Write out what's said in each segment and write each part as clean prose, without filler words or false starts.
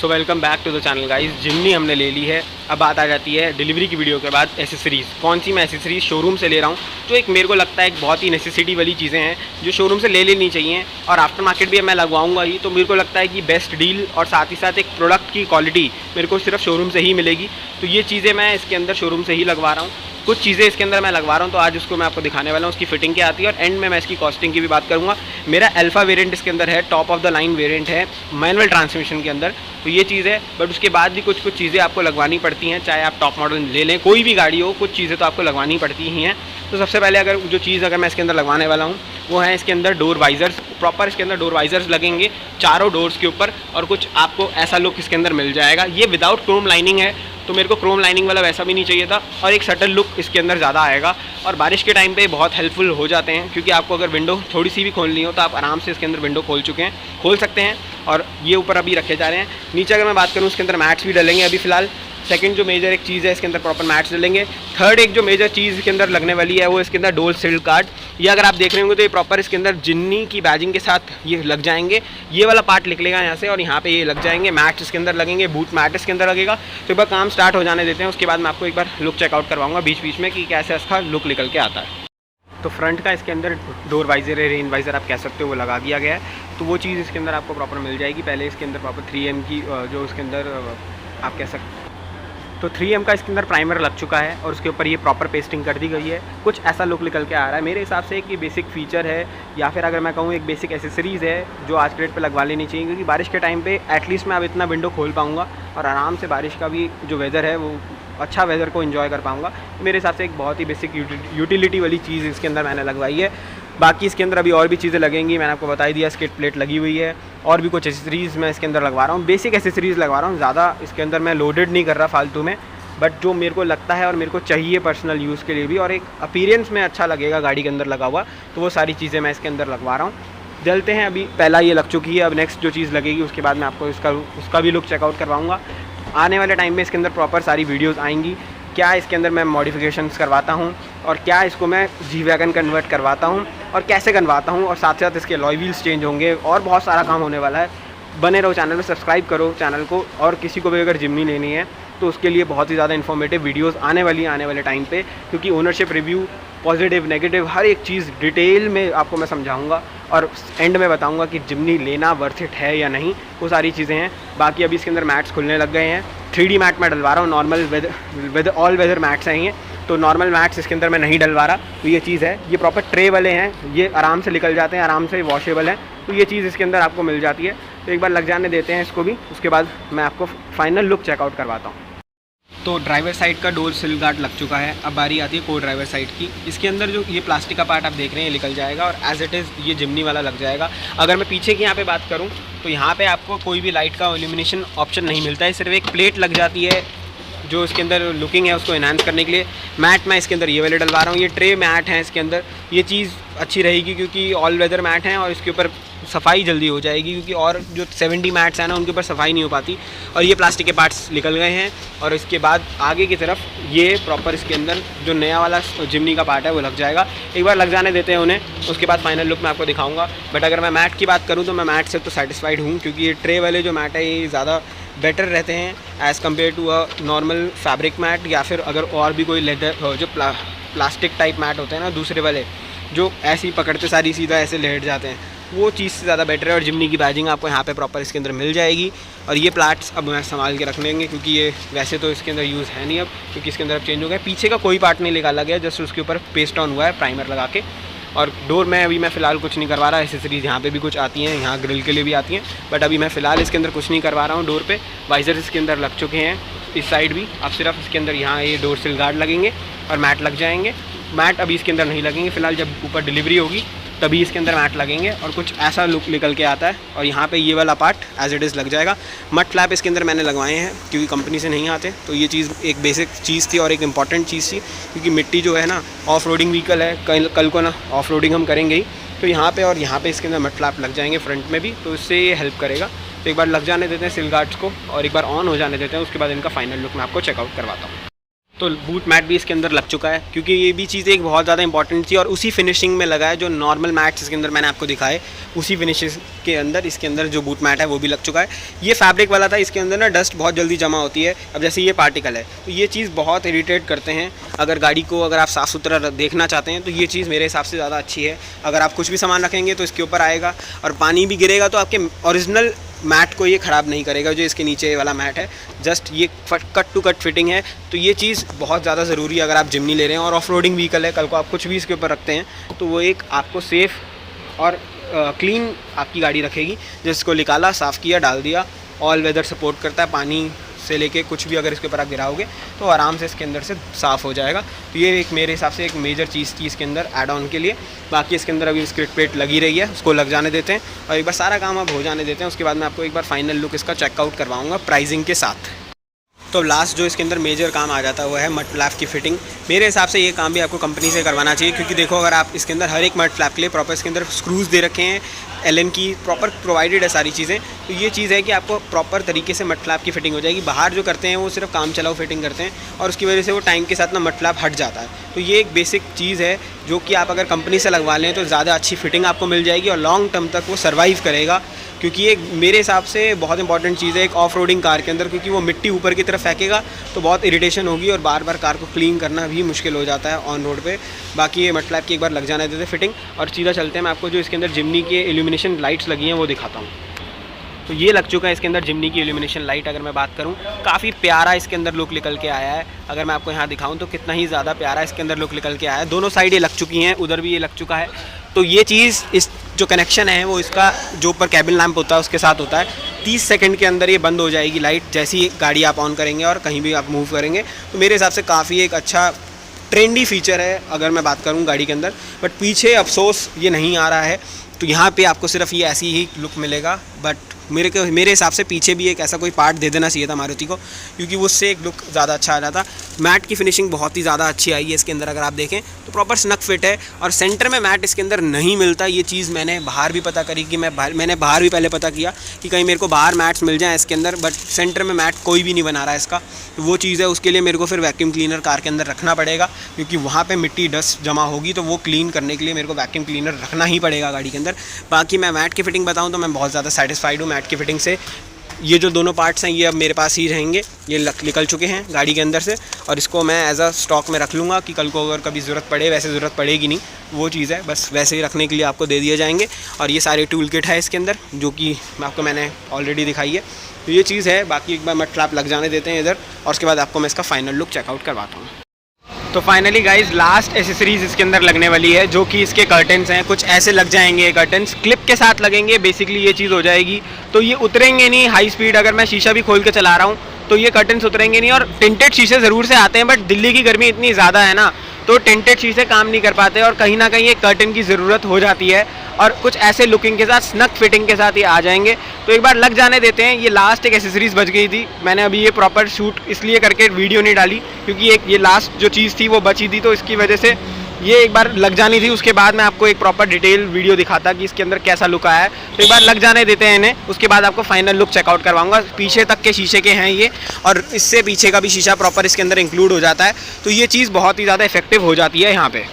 So welcome back to the channel guys. Jimny हमने ले ली है। अब बात आ जाती है डिलीवरी की वीडियो के बाद एसेसरीज़। कौन सी मैं एसेसरीज़ शोरूम से ले रहा हूँ, जो एक मेरे को लगता है एक बहुत ही नेसेसिटी वाली चीज़ें हैं जो शोरूम से ले लेनी चाहिए, और आफ्टर मार्केट भी मैं लगवाऊंगा ही, तो मेरे को लगता है कि बेस्ट डील और साथ ही साथ एक प्रोडक्ट की क्वालिटी मेरे को सिर्फ शोरूम से ही मिलेगी। तो ये चीज़ें मैं इसके अंदर शोरूम से ही लगवा रहा हूँ। कुछ चीज़ें इसके अंदर मैं लगवा रहा हूँ, तो आज उसको मैं आपको दिखाने वाला हूँ, उसकी फिटिंग क्या आती है, और एंड में मैं इसकी कॉस्टिंग की भी बात करूँगा। मेरा अल्फा वेरिएंट इसके अंदर है, top of the line variant है मैनुअल ट्रांसमिशन के अंदर, तो ये चीज़ है। बट उसके बाद भी कुछ चीज़ें आपको लगवानी पड़ती हैं, चाहे आप टॉप मॉडल ले लें, कोई भी गाड़ी हो, कुछ चीज़ें तो आपको लगवानी पड़ती ही हैं। तो सबसे पहले अगर जो चीज़ मैं इसके अंदर लगवाने वाला हूँ वो है इसके अंदर डोर वाइजर्स। प्रॉपर इसके अंदर डोर वाइजर्स लगेंगे चारों डोर्स के ऊपर, और कुछ आपको ऐसा लुक इसके अंदर मिल जाएगा। ये विदाउट क्रोम लाइनिंग है, तो मेरे को क्रोम लाइनिंग वाला वैसा भी नहीं चाहिए था, और एक शटल लुक इसके अंदर ज़्यादा आएगा। और बारिश के टाइम पे बहुत हेल्पफुल हो जाते हैं, क्योंकि आपको अगर विंडो थोड़ी सी भी खोलनी हो तो आप आराम से इसके अंदर विंडो खोल सकते हैं। और ये ऊपर अभी रखे जा रहे हैं। नीचे अगर मैं बात करूँ, इसके अंदर मैट्स भी डलेंगे अभी फ़िलहाल। सेकंड जो मेजर एक चीज़ है, इसके अंदर प्रॉपर मैट्स डलेंगे। थर्ड एक जो मेजर चीज़ इसके अंदर लगने वाली है वो इसके अंदर डोर सिल्ड कार्ड। ये अगर आप देख रहे होंगे तो ये प्रॉपर इसके अंदर जिन्नी की बैजिंग के साथ ये लग जाएंगे। ये वाला पार्ट निकलेगा यहाँ से, और यहाँ पे ये लग जाएंगे। मैट्स इसके अंदर लगेंगे, बूट मैट इसके अंदर लगेगा। तो एक बार काम स्टार्ट हो जाने देते हैं, उसके बाद मैं आपको एक बार लुक चेकआउट करवाऊंगा बीच बीच में कि कैसे इसका लुक निकल के आता है। तो फ्रंट का इसके अंदर डोर वाइजर है, रेन वाइजर आप कह सकते हो, वो लगा दिया गया है। तो वो चीज़ इसके अंदर आपको प्रॉपर मिल जाएगी। पहले इसके अंदर प्रॉपर 3M की जो इसके अंदर आप कह सकते, तो 3M का इसके अंदर प्राइमर लग चुका है, और उसके ऊपर ये प्रॉपर पेस्टिंग कर दी गई है। कुछ ऐसा लुक निकल के आ रहा है मेरे हिसाब से कि बेसिक फीचर है, या फिर अगर मैं कहूँ एक बेसिक एसेसरीज़ है जो आज के डेट पे लगवा लेनी चाहिए, क्योंकि बारिश के टाइम पे एटलीस्ट मैं अब इतना विंडो खोल पाऊँगा और आराम से बारिश का भी जो वेदर है वो अच्छा वेदर को एंजॉय कर पाऊँगा। मेरे हिसाब से एक बहुत ही बेसिक यूटिलिटी वाली चीज़ इसके अंदर मैंने लगवाई है। बाकी इसके अंदर अभी और भी चीज़ें लगेंगी, मैंने आपको बता ही दिया। स्किड प्लेट लगी हुई है, और भी कुछ एसेसरीज़ मैं इसके अंदर लगवा रहा हूँ। बेसिक एसेसरीज़ लगवा रहा हूँ, ज़्यादा इसके अंदर मैं लोडेड नहीं कर रहा फालतू में, बट जो मेरे को लगता है और मेरे को चाहिए पर्सनल यूज़ के लिए भी, और एक अपीयरेंस में अच्छा लगेगा गाड़ी के अंदर लगा हुआ, तो वो सारी चीज़ें मैं इसके अंदर लगवा रहा हूँ। जलते हैं, अभी पहला ये लग चुकी है, अब नेक्स्ट जो चीज़ लगेगी उसके बाद मैं आपको उसका भी लुक चेकआउट करवाऊँगा। आने वाले टाइम में इसके अंदर प्रॉपर सारी वीडियोज़ आएंगी, क्या इसके अंदर मैं मॉडिफिकेशंस करवाता हूँ, और क्या इसको मैं जी वैगन कन्वर्ट करवाता हूँ, और कैसे करवाता हूँ, और साथ साथ इसके अलॉय व्हील्स चेंज होंगे, और बहुत सारा काम होने वाला है। बने रहो चैनल में, सब्सक्राइब करो चैनल को, और किसी को भी अगर जिमनी लेनी है तो उसके लिए बहुत ही ज़्यादा इन्फॉर्मेटिव वीडियोस आने वाली हैं आने वाले टाइम पे, क्योंकि ओनरशिप रिव्यू, पॉजिटिव नेगेटिव हर एक चीज़ डिटेल में आपको मैं समझाऊंगा, और एंड में बताऊंगा कि जिमनी लेना वर्थ इट है या नहीं, वो सारी चीज़ें हैं। बाकी अभी इसके अंदर मैट्स खुलने लग गए हैं। 3D मैट मैं डलवा रहा हूँ, नॉर्मल ऑल वेदर मैट्स हैं ये, तो नॉर्मल मैट्स इसके अंदर मैं नहीं डलवा रहा। तो ये चीज़ है, ये प्रॉपर ट्रे वाले हैं, ये आराम से निकल जाते हैं, आराम से वॉशेबल हैं, तो ये चीज़ इसके अंदर आपको मिल जाती है। तो एक बार लग जाने देते हैं इसको भी, उसके बाद मैं आपको फाइनल लुक चेकआउट करवाता हूँ। तो ड्राइवर साइड का डोर सिल गार्ड लग चुका है, अब बारी आती है को ड्राइवर साइड की। इसके अंदर जो ये प्लास्टिक का पार्ट आप देख रहे हैं निकल जाएगा, और एज इट इज़ ये जिमनी वाला लग जाएगा। अगर मैं पीछे की यहाँ पे बात करूँ तो यहाँ पे आपको कोई भी लाइट का इल्यूमिनेशन ऑप्शन नहीं मिलता है, सिर्फ एक प्लेट लग जाती है जो इसके अंदर लुकिंग है उसको एनहांस करने के लिए। मैट मैं इसके अंदर ये वाले डलवा रहा हूँ, ये ट्रे मैट हैं इसके अंदर। ये चीज़ अच्छी रहेगी क्योंकि ऑल वेदर मैट हैं, और इसके ऊपर सफाई जल्दी हो जाएगी, क्योंकि और जो 70 मैट्स हैं ना उनके ऊपर सफाई नहीं हो पाती। और ये प्लास्टिक के पार्ट्स निकल गए हैं, और इसके बाद आगे की तरफ ये प्रॉपर इसके अंदर जो नया वाला जिमनी का पार्ट है वो लग जाएगा। एक बार लग जाने देते हैं उन्हें, उसके बाद फाइनल लुक मैं आपको दिखाऊंगा। बट अगर मैं मैट की बात करूँ तो मैं मैट से तो सेटिस्फाइड हूँ, क्योंकि ये ट्रे वाले जो मैट है ये ज़्यादा बेटर रहते हैं as compare to a normal fabric mat, या फिर अगर और भी कोई लेदर जो प्लास्टिक टाइप मैट होते हैं ना दूसरे वाले, जो ऐसे ही पकड़ते सारी सीधा ऐसे लेट जाते हैं, वो चीज़ से ज़्यादा बेटर है। और जिमनी की बैजिंग आपको यहाँ पे प्रॉपर इसके अंदर मिल जाएगी। और ये प्लाट्स अब मैं संभाल के रख लेंगे, क्योंकि ये वैसे तो इसके अंदर यूज़ है नहीं अब, क्योंकि इसके अंदर अब चेंज हो गया। पीछे का कोई पार्ट नहीं निकाला गया, जस्ट उसके ऊपर पेस्ट ऑन हुआ है प्राइमर लगा के। और डोर में अभी मैं फ़िलहाल कुछ नहीं करवा रहा। एसेसरीज़ यहाँ पे भी कुछ आती हैं, यहाँ ग्रिल के लिए भी आती हैं, बट अभी मैं फ़िलहाल इसके अंदर कुछ नहीं करवा रहा हूँ। डोर पे वाइजर इसके अंदर लग चुके हैं, इस साइड भी। अब सिर्फ इसके अंदर यहाँ ये डोर सिल गार्ड लगेंगे और मैट लग जाएंगे। मैट अभी इसके अंदर नहीं लगेंगे फ़िलहाल, जब ऊपर डिलीवरी होगी तभी इसके अंदर मैट लगेंगे, और कुछ ऐसा लुक निकल के आता है। और यहाँ पे ये वाला पार्ट एज इट इज़ लग जाएगा। मड फ्लैप इसके अंदर मैंने लगवाए हैं, क्योंकि कंपनी से नहीं आते, तो ये चीज़ एक बेसिक चीज़ थी और एक इंपॉर्टेंट चीज़ थी, क्योंकि मिट्टी जो है ना ऑफ रोडिंग व्हीकल है, कल को ना ऑफ रोडिंग हम करेंगे ही, तो यहाँ पे और यहाँ पे इसके अंदर मड फ्लैप लग जाएंगे फ्रंट में भी, तो इससे ये हेल्प करेगा। तो एक बार लग जाने देते हैं सिल गार्ड्स को, और एक बार ऑन हो जाने देते हैं, उसके बाद इनका फाइनल लुक मैं आपको चेकआउट करवाता हूँ। तो बूट मैट भी इसके अंदर लग चुका है, क्योंकि ये भी चीज़ एक बहुत ज़्यादा इंपॉर्टेंट थी और उसी फिनिशिंग में लगा है जो नॉर्मल मैट्स इसके अंदर मैंने आपको दिखाए, उसी फिनिशिंग के अंदर इसके अंदर जो बूट मैट है वो भी लग चुका है। ये फैब्रिक वाला था, इसके अंदर ना डस्ट बहुत जल्दी जमा होती है। अब जैसे ये पार्टिकल है तो ये चीज़ बहुत इरिटेट करते हैं। अगर गाड़ी को अगर आप साफ़ सुथरा देखना चाहते हैं तो ये चीज़ मेरे हिसाब से ज़्यादा अच्छी है। अगर आप कुछ भी सामान रखेंगे तो इसके ऊपर आएगा और पानी भी गिरेगा तो आपके ओरिजिनल मैट को ये ख़राब नहीं करेगा। जो इसके नीचे वाला मैट है जस्ट ये कट टू कट फिटिंग है, तो ये चीज़ बहुत ज़्यादा ज़रूरी है अगर आप जिम्नी ले रहे हैं और ऑफ रोडिंग व्हीकल है। कल को आप कुछ भी इसके ऊपर रखते हैं तो वो एक आपको सेफ़ और क्लीन आपकी गाड़ी रखेगी। जिसको निकाला, साफ़ किया, डाल दिया, ऑल वेदर सपोर्ट करता है। पानी से लेके कुछ भी अगर इसके ऊपर आप गिराओगे तो आराम से इसके अंदर से साफ़ हो जाएगा। तो ये एक मेरे हिसाब से एक मेजर चीज़ थी इसके अंदर ऐड ऑन के लिए। बाकी इसके अंदर अभी स्क्रिट प्लेट लगी रही है, उसको लग जाने देते हैं और एक बार सारा काम अब हो जाने देते हैं। उसके बाद मैं आपको एक बार फाइनल लुक इसका चेकआउट करवाऊँगा प्राइसिंग के साथ। तो लास्ट जो इसके अंदर मेजर काम आ जाता है वो है मड फ्लैप की फिटिंग। मेरे हिसाब से ये काम भी आपको कंपनी से करवाना चाहिए, क्योंकि देखो अगर आप इसके अंदर हर एक मड फ्लैप के लिए प्रॉपर इसके अंदर स्क्रूज़ दे रखे हैं, एलन की प्रॉपर प्रोवाइडेड है सारी चीज़ें। तो ये चीज़ है कि आपको प्रॉपर तरीके से मड फ्लैप की फिटिंग हो जाएगी। बाहर जो करते हैं वो सिर्फ काम चलाओ फिटिंग करते हैं और उसकी वजह से वो टाइम के साथ ना मड फ्लैप हट जाता है। तो ये एक बेसिक चीज़ है जो कि आप अगर कंपनी से लगवा लें तो ज़्यादा अच्छी फिटिंग आपको मिल जाएगी और लॉन्ग टर्म तक वो सर्वाइव करेगा। क्योंकि ये मेरे हिसाब से बहुत इंपॉर्टेंट चीज़ है एक ऑफ रोडिंग कार के अंदर, क्योंकि वो मिट्टी ऊपर की तरफ फेंकेगा तो बहुत इरिटेशन होगी और बार बार कार को क्लीन करना भी मुश्किल हो जाता है ऑन रोड पे। बाकी ये मड फ्लैप की एक बार लग जाने देते फिटिंग और सीधा चलते हैं। मैं आपको जो इसके अंदर जिम्नी के इल्यूमिनेशन लाइट्स लगी हैं वो दिखाता हूँ। तो ये लग चुका है इसके अंदर जिम्नी की इल्यूमिनेशन लाइट। अगर मैं बात करूँ काफ़ी प्यारा इसके अंदर लुक निकल के आया है। अगर मैं आपको यहाँ दिखाऊँ तो कितना ही ज़्यादा प्यारा इसके अंदर लुक निकल के आया है। दोनों साइड ये लग चुकी हैं, उधर भी ये लग चुका है। तो ये चीज़ इस जो कनेक्शन है वो इसका जो ऊपर कैबिन लैंप होता है उसके साथ होता है। 30 सेकंड के अंदर ये बंद हो जाएगी लाइट, जैसी ही गाड़ी आप ऑन करेंगे और कहीं भी आप मूव करेंगे। तो मेरे हिसाब से काफ़ी एक अच्छा ट्रेंडी फीचर है अगर मैं बात करूं गाड़ी के अंदर। बट पीछे अफसोस ये नहीं आ रहा है, तो यहाँ पे आपको सिर्फ ये ऐसी ही लुक मिलेगा। बट मेरे हिसाब से पीछे भी एक ऐसा कोई पार्ट दे देना चाहिए था मारुति को, क्योंकि उससे एक लुक ज़्यादा अच्छा आ जाता। मैट की फिनिशिंग बहुत ही ज़्यादा अच्छी आई है इसके अंदर। अगर आप देखें तो प्रॉपर स्नक फिट है और सेंटर में मैट इसके अंदर नहीं मिलता। ये चीज़ मैंने बाहर भी पता करी कि मैंने बाहर भी पहले पता किया कि कहीं मेरे को बाहर मैट्स मिल जाएँ इसके अंदर, बट सेंटर में मैट कोई भी नहीं बना रहा है इसका। तो वो चीज़ है, उसके लिए मेरे को फिर वैक्यूम क्लीनर कार के अंदर रखना पड़ेगा, क्योंकि वहाँ पर मिट्टी डस्ट जमा होगी तो वो क्लीन करने के लिए मेरे को वैक्यूम क्लीनर रखना ही पड़ेगा गाड़ी के अंदर। बाकी मैं मैट की फिटिंग बताऊँ तो मैं बहुत ज़्यादा सेटिस्फाइड हूँ मैट की फिटिंग से। ये जो दोनों पार्ट्स हैं ये अब मेरे पास ही रहेंगे, ये निकल चुके हैं गाड़ी के अंदर से और इसको मैं एज अ स्टॉक में रख लूँगा कि कल को अगर कभी ज़रूरत पड़े, वैसे ज़रूरत पड़ेगी नहीं, वो चीज़ है, बस वैसे ही रखने के लिए आपको दे दिए जाएंगे। और ये सारे टूल किट है इसके अंदर जो कि मैंने ऑलरेडी दिखाई है। तो ये चीज़ है। बाकी एक बार मड फ्लैप लग जाने देते हैं इधर और उसके बाद आपको मैं इसका फाइनल लुक चेकआउट करवाता हूँ। तो फाइनली गाइज लास्ट एसेसरीज़ इसके अंदर लगने वाली है, जो कि इसके कर्टन्स हैं। कुछ ऐसे लग जाएंगे ये कर्टन्स, क्लिप के साथ लगेंगे, बेसिकली ये चीज़ हो जाएगी। तो ये उतरेंगे नहीं हाई स्पीड, अगर मैं शीशा भी खोल के चला रहा हूँ तो ये कर्टन्स उतरेंगे नहीं। और टिंटेड शीशे ज़रूर से आते हैं, बट दिल्ली की गर्मी इतनी ज़्यादा है ना तो टिंटेड शीशे काम नहीं कर पाते और कहीं ना कहीं एक कर्टन की ज़रूरत हो जाती है। और कुछ ऐसे लुकिंग के साथ, स्नक फिटिंग के साथ ये आ जाएंगे। तो एक बार लग जाने देते हैं। ये लास्ट एक एसेसरीज़ बच गई थी, मैंने अभी ये प्रॉपर शूट इसलिए करके वीडियो नहीं डाली क्योंकि एक ये लास्ट जो चीज़ थी वो बची थी, तो इसकी वजह से ये एक बार लग जानी थी। उसके बाद मैं आपको एक प्रॉपर डिटेल वीडियो दिखाता कि इसके अंदर कैसा लुक आया है। तो एक बार लग जाने देते हैं इन्हें, उसके बाद आपको फाइनल लुक चेकआउट करवाऊंगा। पीछे तक के शीशे के हैं ये, और इससे पीछे का भी शीशा प्रॉपर इसके अंदर इंक्लूड हो जाता है। तो ये चीज़ बहुत ही ज़्यादा इफेक्टिव हो जाती है यहाँ पे।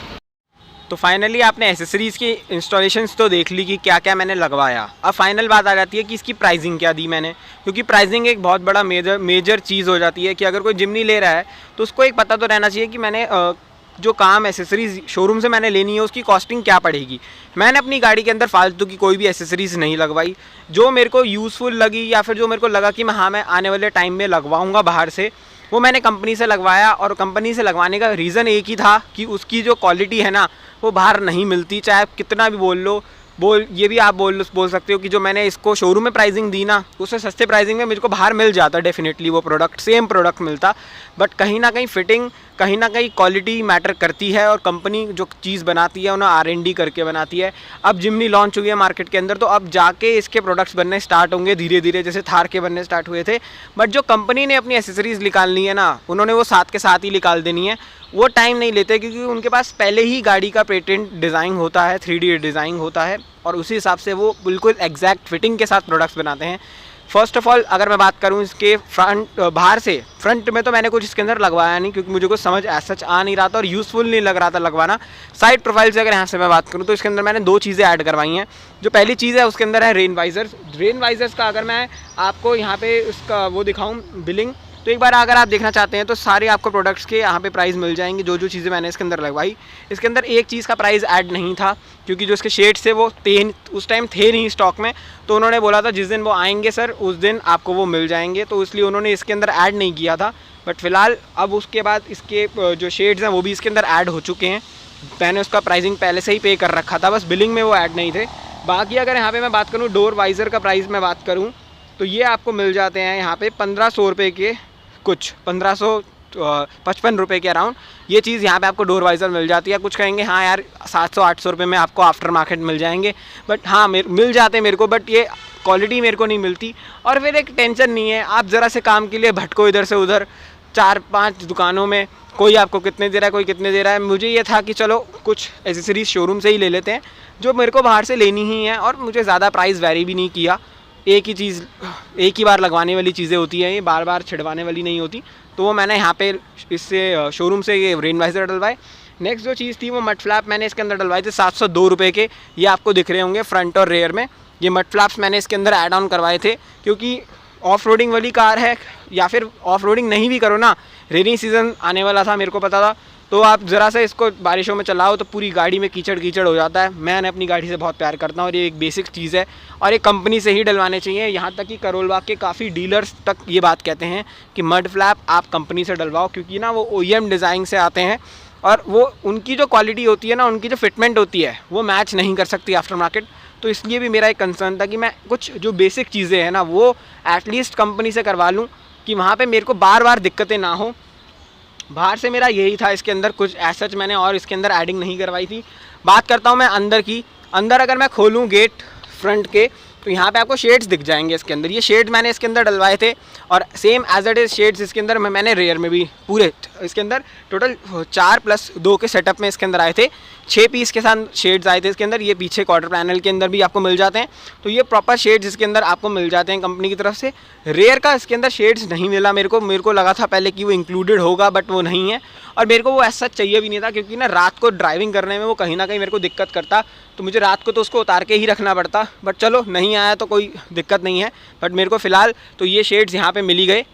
तो फाइनली आपने एसेसरीज़ की इंस्टॉलेशंस तो देख ली कि क्या क्या मैंने लगवाया। अब फाइनल बात आ जाती है कि इसकी प्राइसिंग क्या दी मैंने, क्योंकि प्राइसिंग एक बहुत बड़ा मेजर चीज़ हो जाती है कि अगर कोई जिम्नी ले रहा है तो उसको एक पता तो रहना चाहिए कि मैंने जो काम एसेसरीज़ शोरूम से मैंने लेनी है उसकी कॉस्टिंग क्या पड़ेगी। मैंने अपनी गाड़ी के अंदर फालतू की कोई भी एसेसरीज़ नहीं लगवाई। जो मेरे को यूज़फुल लगी या फिर जो मेरे को लगा कि मैं आने वाले टाइम में लगवाऊँगा बाहर से, वो मैंने कंपनी से लगवाया। और कंपनी से लगवाने का रीज़न एक ही था कि उसकी जो क्वालिटी है ना वो बाहर नहीं मिलती, चाहे आप कितना भी बोल लो। ये भी आप बोल सकते हो कि जो मैंने इसको शोरूम में प्राइसिंग दी ना, उससे सस्ते प्राइसिंग में मुझे को बाहर मिल जाता डेफिनेटली वो प्रोडक्ट, सेम प्रोडक्ट मिलता। बट कहीं ना कहीं फिटिंग, कहीं ना कहीं क्वालिटी मैटर करती है। और कंपनी जो चीज़ बनाती है उन्हें R&D करके बनाती है। अब जिम्नी लॉन्च हुई है मार्केट के अंदर, तो अब जाके इसके प्रोडक्ट्स बनने स्टार्ट होंगे धीरे धीरे, जैसे थार के बनने स्टार्ट हुए थे। बट जो कंपनी ने अपनी एसेसरीज़ निकालनी है ना, उन्होंने वो साथ के साथ ही निकाल देनी है। वो टाइम नहीं लेते क्योंकि उनके पास पहले ही गाड़ी का पेटेंट डिज़ाइन होता है, 3D डिज़ाइन होता है, और उसी हिसाब से वो बिल्कुल एग्जैक्ट फिटिंग के साथ प्रोडक्ट्स बनाते हैं। फर्स्ट ऑफ ऑल अगर मैं बात करूँ इसके बाहर से, फ्रंट में तो मैंने कुछ इसके अंदर लगवाया नहीं क्योंकि मुझे कुछ समझ ऐसा सच आ नहीं रहा था और यूज़फुल नहीं लग रहा था लगवाना। साइड प्रोफाइल से अगर यहाँ से मैं बात करूँ तो इसके अंदर मैंने 2 चीज़ें ऐड करवाई हैं। जो पहली चीज़ है उसके अंदर है रेन वाइजर्स। रेन वाइजर्स का अगर मैं आपको यहाँ पे उसका वो दिखाऊँ बिलिंग, तो एक बार अगर आप देखना चाहते हैं तो सारे आपको प्रोडक्ट्स के यहाँ पे प्राइस मिल जाएंगे। जो जो चीज़ें मैंने इसके अंदर लगवाई, इसके अंदर एक चीज़ का प्राइस ऐड नहीं था क्योंकि जो इसके शेड्स थे वो उस टाइम थे नहीं स्टॉक में, तो उन्होंने बोला था जिस दिन वो आएंगे सर उस दिन आपको वो मिल जाएंगे, तो इसलिए उन्होंने इसके अंदर ऐड नहीं किया था। बट फिलहाल अब उसके बाद इसके जो शेड्स हैं वो भी इसके अंदर ऐड हो चुके हैं। मैंने उसका प्राइसिंग पहले से ही पे कर रखा था, बस बिलिंग में वो ऐड नहीं थे। बाकी अगर यहाँ पर मैं बात करूँ डोर वाइज़र का प्राइस मैं बात करूँ तो ये आपको मिल जाते हैं यहाँ पे 1500 रुपये के, कुछ 1555 रुपये के अराउंड ये चीज़ यहाँ पे आपको डोर वाइज़र मिल जाती है। कुछ कहेंगे हाँ यार 700-800 रुपये में आपको आफ्टर मार्केट मिल जाएंगे, बट हाँ मिल जाते हैं मेरे को, बट ये क्वालिटी मेरे को नहीं मिलती। और फिर एक टेंशन नहीं है, आप ज़रा से काम के लिए भटको इधर से उधर 4-5 दुकानों में, कोई आपको कितने दे रहा है कोई कितने दे रहा है। मुझे ये था कि चलो कुछ एसेसरीज़ शोरूम से ही ले लेते हैं जो मेरे को बाहर से लेनी ही है, और मुझे ज़्यादा प्राइस वैरी भी नहीं किया। एक ही चीज़ एक ही बार लगवाने वाली चीज़ें होती हैं, ये बार बार छिड़वाने वाली नहीं होती, तो वो मैंने यहाँ पे इससे शोरूम से ये रेन वाइज़र डलवाए। नेक्स्ट जो चीज़ थी वो मड फ्लैप मैंने इसके अंदर डलवाए थे 702 रुपये के। ये आपको दिख रहे होंगे फ्रंट और रेयर में। ये मड फ्लैप्स मैंने इसके अंदर ऐड ऑन करवाए थे क्योंकि ऑफ रोडिंग वाली कार है, या फिर ऑफ रोडिंग नहीं भी करो ना, रेनी सीज़न आने वाला था मेरे को पता था, तो आप ज़रा सा इसको बारिशों में चलाओ तो पूरी गाड़ी में कीचड़ कीचड़ हो जाता है। मैंने अपनी गाड़ी से बहुत प्यार करता हूँ और ये एक बेसिक चीज़ है और एक कंपनी से ही डलवाने चाहिए। यहाँ तक कि करोल बाग के काफ़ी डीलर्स तक ये बात कहते हैं कि मड फ्लैप आप कंपनी से डलवाओ, क्योंकि ना वो OEM डिज़ाइन से आते हैं और वो उनकी जो क्वालिटी होती है ना, उनकी जो फिटमेंट होती है वो मैच नहीं कर सकती आफ्टर मार्केट। तो इसलिए भी मेरा एक कंसर्न था कि मैं कुछ जो बेसिक चीज़ें हैं ना वो एटलीस्ट कंपनी से करवा लूँ कि वहाँ पे मेरे को बार बार दिक्कतें ना हो। बाहर से मेरा यही था, इसके अंदर कुछ ऐसा मैंने और इसके अंदर एडिंग नहीं करवाई थी। बात करता हूँ मैं अंदर की। अंदर अगर मैं खोलूँ गेट फ्रंट के तो यहाँ पे आपको शेड्स दिख जाएंगे इसके अंदर। ये शेड मैंने इसके अंदर डलवाए थे और same as it is shades इसके अंदर मैंने रेयर में भी पूरे इसके अंदर टोटल 4+2 के सेटअप में इसके अंदर आए थे। 6 पीस के साथ शेड्स आए थे इसके अंदर। ये पीछे क्वार्टर पैनल के अंदर भी आपको मिल जाते हैं, तो ये प्रॉपर शेड्स इसके अंदर आपको मिल जाते हैं कंपनी की तरफ से। रेयर का इसके अंदर शेड्स नहीं मिला मेरे को लगा था पहले कि वो इंक्लूडेड होगा, बट वो नहीं है और मेरे को वो ऐसा चाहिए भी नहीं था क्योंकि ना रात को ड्राइविंग करने में वो कहीं ना कहीं मेरे को दिक्कत करता, तो मुझे रात को तो उसको उतार के ही रखना पड़ता। बट चलो नहीं आया तो कोई दिक्कत नहीं है, बट मेरे को फ़िलहाल तो ये शेड्स यहाँ पे मिल ही गए।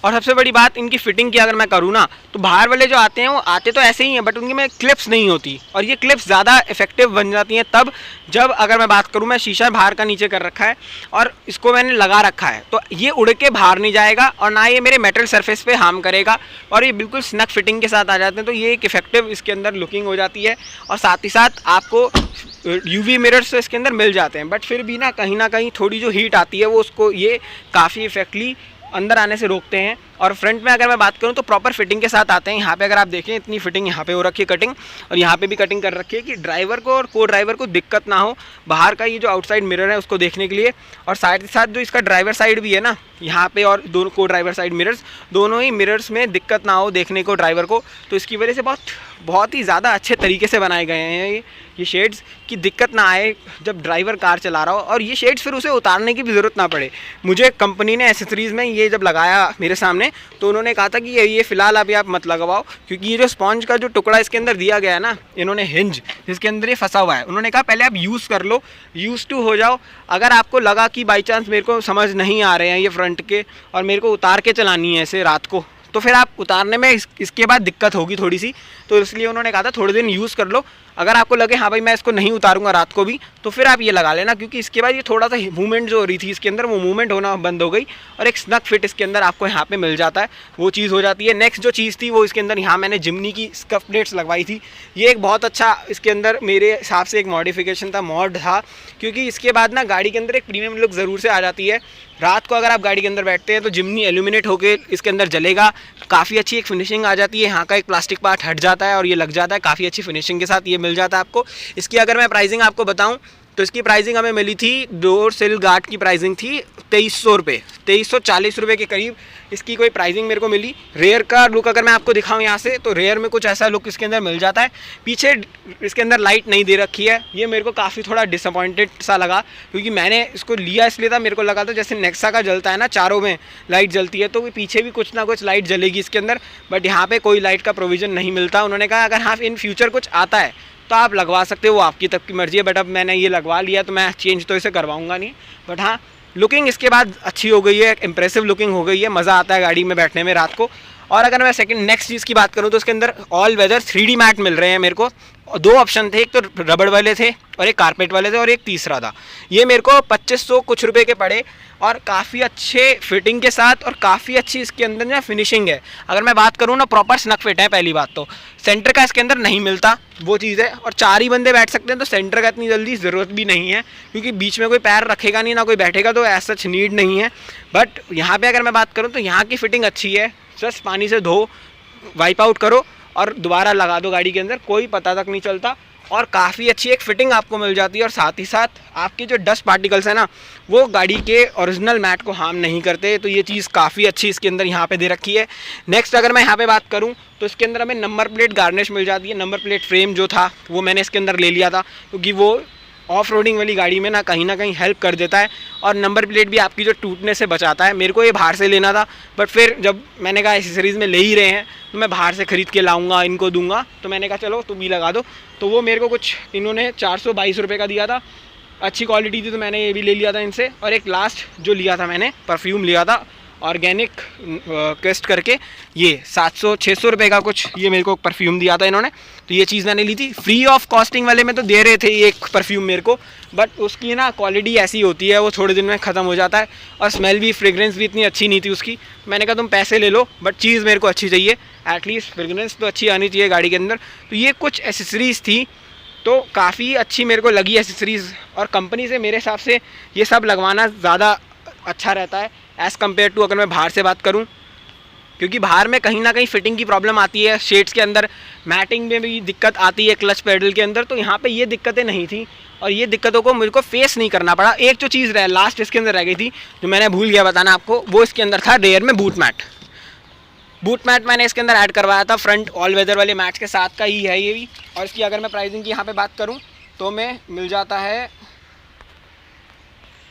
और सबसे बड़ी बात इनकी फ़िटिंग की अगर मैं करूँ ना, तो बाहर वाले जो आते हैं वो आते तो ऐसे ही हैं, बट उनकी में क्लिप्स नहीं होती और ये क्लिप्स ज़्यादा इफेक्टिव बन जाती हैं तब जब, अगर मैं बात करूँ, मैं शीशा बाहर का नीचे कर रखा है और इसको मैंने लगा रखा है, तो ये उड़ के बाहर नहीं जाएगा और ना ये मेरे मेटल सरफेस पे हार्म करेगा और ये बिल्कुल स्नक फिटिंग के साथ आ जाते हैं। तो ये एक इफेक्टिव इसके अंदर लुकिंग हो जाती है और साथ ही साथ आपको UV मिरर्स तो इसके अंदर मिल जाते हैं, बट फिर भी ना कहीं थोड़ी जो हीट आती है वो उसको ये काफ़ी इफेक्टली अंदर आने से रोकते हैं। और फ्रंट में अगर मैं बात करूं तो प्रॉपर फिटिंग के साथ आते हैं। यहाँ पे अगर आप देखें इतनी फिटिंग यहाँ पे हो रखी है कटिंग, और यहाँ पे भी कटिंग कर रखी है कि ड्राइवर को और को ड्राइवर को दिक्कत ना हो बाहर का ये जो आउटसाइड मिरर है उसको देखने के लिए। और साथ ही साथ जो इसका ड्राइवर साइड भी है ना यहाँ पे, और दोनों को ड्राइवर साइड मिरर्स, दोनों ही मिरर्स में दिक्कत ना हो देखने को ड्राइवर को, तो इसकी वजह से बहुत ही ज़्यादा अच्छे तरीके से बनाए गए हैं ये शेड्स, की दिक्कत ना आए जब ड्राइवर कार चला रहा हो और ये शेड्स फिर उसे उतारने की भी ज़रूरत ना पड़े। मुझे कंपनी ने एसेसरीज़ में ये जब लगाया मेरे सामने तो उन्होंने कहा था कि ये फ़िलहाल अभी आप मत लगवाओ, क्योंकि ये जो स्पॉन्ज का जो टुकड़ा इसके अंदर दिया गया है ना, इन्होंने हिंज जिसके अंदर ये फंसा हुआ है, उन्होंने कहा पहले आप यूज़ कर लो, यूज़ टू हो जाओ। अगर आपको लगा कि बाई चांस मेरे को समझ नहीं आ रहे हैं ये फ्रंट के और मेरे को उतार के चलानी है ऐसे रात को, तो फिर आप उतारने में इसके बाद दिक्कत होगी थोड़ी सी, तो इसलिए उन्होंने कहा था थोड़े दिन यूज़ कर लो। अगर आपको लगे हाँ भाई मैं इसको नहीं उतारूंगा रात को भी, तो फिर आप ये लगा लेना, क्योंकि इसके बाद ये थोड़ा सा मूवमेंट जो हो रही थी इसके अंदर वो मूवमेंट होना बंद हो गई और एक स्नक फिट इसके अंदर आपको यहाँ पे मिल जाता है, वो चीज़ हो जाती है। नेक्स्ट जो चीज़ थी वो इसके अंदर यहाँ मैंने जिमनी की स्कफ प्लेट्स लगवाई थी। ये एक बहुत अच्छा इसके अंदर मेरे हिसाब से एक मॉडिफिकेशन था, मॉड था, क्योंकि इसके बाद ना गाड़ी के अंदर एक प्रीमियम लुक ज़रूर से आ जाती है। रात को अगर आप गाड़ी के अंदर बैठते हैं तो जिमनी एल्यूमिनेट होकर इसके अंदर जलेगा, काफ़ी अच्छी एक फिनिशिंग आ जाती है। यहाँ का एक प्लास्टिक पार्ट हट जाता है और ये लग जाता है, काफ़ी अच्छी फिनिशिंग के साथ ये मिल जाता है आपको। इसकी अगर मैं प्राइसिंग आपको बताऊं तो इसकी प्राइसिंग हमें मिली थी, डोर सिल गार्ड की प्राइसिंग थी 2300 रुपये, 2340 रुपये के करीब इसकी कोई प्राइसिंग मेरे को मिली। रेयर का लुक अगर मैं आपको दिखाऊं यहाँ से, तो रेयर में कुछ ऐसा लुक इसके अंदर मिल जाता है। पीछे इसके अंदर लाइट नहीं दे रखी है, ये मेरे को काफ़ी थोड़ा डिसअपॉइंटेड सा लगा, क्योंकि मैंने इसको लिया इसलिए था, मेरे को लगा था जैसे नेक्सा का जलता है ना, चारों में लाइट जलती है, तो पीछे भी कुछ ना कुछ लाइट जलेगी इसके अंदर, बट यहाँ पे कोई लाइट का प्रोविज़न नहीं मिलता। उन्होंने कहा अगर हाँ इन फ्यूचर कुछ आता है तो आप लगवा सकते हो, वो आपकी तब की मर्ज़ी है, बट अब मैंने ये लगवा लिया तो मैं चेंज तो इसे करवाऊँगा नहीं। बट हाँ, लुकिंग इसके बाद अच्छी हो गई है, इंप्रेसिव लुकिंग हो गई है, मज़ा आता है गाड़ी में बैठने में रात को। और अगर मैं नेक्स्ट चीज़ की बात करूँ तो इसके अंदर ऑल वेदर 3D मैट मिल रहे हैं मेरे को। दो ऑप्शन थे, एक तो रबड़ वाले थे और एक कारपेट वाले थे और एक तीसरा था। ये मेरे को 2500 कुछ रुपए के पड़े और काफ़ी अच्छे फिटिंग के साथ और काफ़ी अच्छी इसके अंदर ना फिनिशिंग है। अगर मैं बात करूँ ना, प्रॉपर स्नक फिट है। पहली बात तो सेंटर का इसके अंदर नहीं मिलता, वो चीज़ है, और 4 ही बंदे बैठ सकते हैं, तो सेंटर का इतनी जल्दी ज़रूरत भी नहीं है, क्योंकि बीच में कोई पैर रखेगा नहीं, ना कोई बैठेगा, तो ऐसा सच नीड नहीं है। बट यहाँ पे अगर मैं बात करूँ तो यहाँ की फ़िटिंग अच्छी है, जस्ट पानी से धो, वाइप आउट करो और दोबारा लगा दो गाड़ी के अंदर, कोई पता तक नहीं चलता, और काफ़ी अच्छी एक फ़िटिंग आपको मिल जाती है। और साथ ही साथ आपके जो डस्ट पार्टिकल्स है ना, वो गाड़ी के ओरिजिनल मैट को हार्म नहीं करते, तो ये चीज़ काफ़ी अच्छी इसके अंदर यहाँ पे दे रखी है। नेक्स्ट अगर मैं यहाँ पे बात करूँ तो इसके अंदर हमें नंबर प्लेट गार्निश मिल जाती है। नंबर प्लेट फ्रेम जो था वो मैंने इसके अंदर ले लिया था, क्योंकि वो ऑफ रोडिंग वाली गाड़ी में ना कहीं हेल्प कर देता है, और नंबर प्लेट भी आपकी जो टूटने से बचाता है। मेरे को ये बाहर से लेना था, बट फिर जब मैंने कहा एसेसरीज़ में ले ही रहे हैं तो मैं बाहर से ख़रीद के लाऊंगा, इनको दूंगा, तो मैंने कहा चलो तुम ही लगा दो। तो वो मेरे को कुछ इन्होंने 422 रुपये का दिया था, अच्छी क्वालिटी थी, तो मैंने ये भी ले लिया था इनसे। और एक लास्ट जो लिया था मैंने, परफ्यूम लिया था ऑर्गेनिक क्वेस्ट करके, ये 700-600 रुपये का कुछ ये मेरे को परफ्यूम दिया था इन्होंने, तो ये चीज़ मैंने ली थी। फ्री ऑफ कॉस्टिंग वाले में तो दे रहे थे एक परफ्यूम मेरे को, बट उसकी ना क्वालिटी ऐसी होती है, वो थोड़े दिन में ख़त्म हो जाता है, और स्मेल भी, फ्रेगरेंस भी इतनी अच्छी नहीं थी उसकी। मैंने कहा तुम पैसे ले लो, बट चीज़ मेरे को अच्छी चाहिए, एटलीस्ट फ्रेगरेंस तो अच्छी आनी चाहिए गाड़ी के अंदर। तो ये कुछ एसेसरीज़ थी, तो काफ़ी अच्छी मेरे को लगी एसेसरीज़, और कंपनी से मेरे हिसाब से ये सब लगवाना ज़्यादा अच्छा रहता है एज़ कम्पेयर टू अगर मैं बाहर से बात करूं, क्योंकि बाहर में कहीं ना कहीं फ़िटिंग की प्रॉब्लम आती है, शेड्स के अंदर मैटिंग में भी दिक्कत आती है, क्लच पैडल के अंदर, तो यहाँ पे ये दिक्कतें नहीं थी, और ये दिक्कतों को मेरे को फेस नहीं करना पड़ा। एक जो चीज़ लास्ट इसके अंदर रह गई थी, जो मैंने भूल गया बताना आपको, वो इसके अंदर था रेयर में बूट मैट मैंने इसके अंदर ऐड करवाया था, फ्रंट ऑल वेदर वाले मैट्स के साथ का ही है ये भी। और इसकी अगर मैं प्राइसिंग की यहाँ पे बात करूँ तो मैं मिल जाता है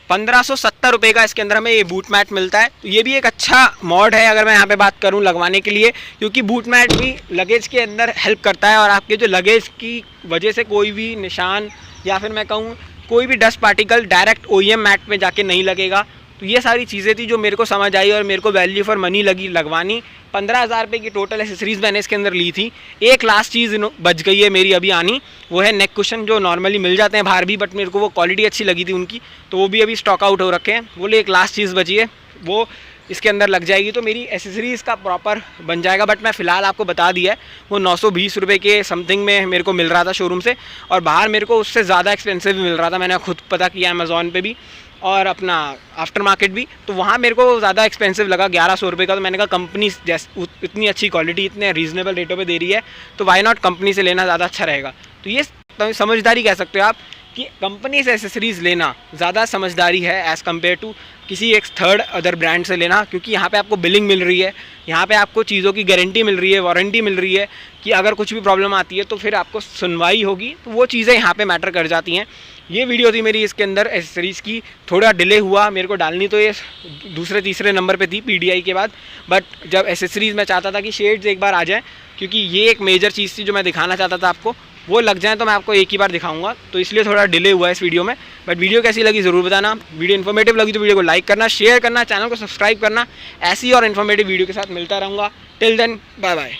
1570 रुपये का इसके अंदर हमें ये बूट मैट मिलता है। तो ये भी एक अच्छा मॉड है अगर मैं यहाँ पे बात करूँ लगवाने के लिए, क्योंकि बूट मैट भी लगेज के अंदर हेल्प करता है, और आपके जो लगेज की वजह से कोई भी निशान या फिर मैं कहूँ कोई भी dust particle direct OEM mat में जाके नहीं लगेगा। तो ये सारी चीज़ें थी जो मेरे को समझ आई और मेरे को वैल्यू फॉर मनी लगी लगवानी। 15,000 रुपये की टोटल एसेसरीज़ मैंने इसके अंदर ली थी। एक लास्ट चीज़ बच गई है मेरी अभी आनी, वो है नेक कुशन, जो नॉर्मली मिल जाते हैं बाहर भी, बट मेरे को वो क्वालिटी अच्छी लगी थी उनकी, तो वो भी अभी स्टॉक आउट हो रखे हैं। वो एक लास्ट चीज़ बची है, वो इसके अंदर लग जाएगी, तो मेरी एसेसरीज़ का प्रॉपर बन जाएगा। बट मैं फ़िलहाल आपको बता दिया है, वो 920 रुपये के समथिंग में मेरे को मिल रहा था शोरूम से, और बाहर मेरे को उससे ज़्यादा एक्सपेंसिव भी मिल रहा था। मैंने खुद पता किया अमेज़ॉन पे भी और अपना आफ्टर मार्केट भी, तो वहाँ मेरे को ज़्यादा एक्सपेंसिव लगा 1100 रुपये का। तो मैंने कहा कंपनी जैसे इतनी अच्छी क्वालिटी इतने रीज़नेबल रेटों पे दे रही है, तो वाई नॉट कंपनी से लेना ज़्यादा अच्छा रहेगा। तो ये समझदारी कह सकते हो आप कि कंपनी से एसेसरीज़ लेना ज़्यादा समझदारी है एज़ कम्पेयर टू किसी एक थर्ड अदर ब्रांड से लेना, क्योंकि यहाँ पे आपको बिलिंग मिल रही है, यहाँ पे आपको चीज़ों की गारंटी मिल रही है, वारंटी मिल रही है कि अगर कुछ भी प्रॉब्लम आती है तो फिर आपको सुनवाई होगी। तो वो चीज़ें यहाँ पे मैटर कर जाती हैं। ये वीडियो थी मेरी इसके अंदर एसेसरीज़ की, थोड़ा डिले हुआ मेरे को डालनी, तो ये दूसरे तीसरे नंबर पे थी PDI के बाद, बट जब एसेसरीज़ मैं चाहता था कि शेड्स एक बार आ जाए, क्योंकि ये एक मेजर चीज़ थी जो मैं दिखाना चाहता था आपको, वो लग जाए तो मैं आपको एक ही बार दिखाऊंगा, तो इसलिए थोड़ा डिले हुआ है इस वीडियो में। बट वीडियो कैसी लगी ज़रूर बताना, वीडियो इन्फॉर्मेटिव लगी तो वीडियो को लाइक करना, शेयर करना, चैनल को सब्सक्राइब करना। ऐसी और इन्फॉर्मेटिव वीडियो के साथ मिलता रहूँगा। Till then bye bye.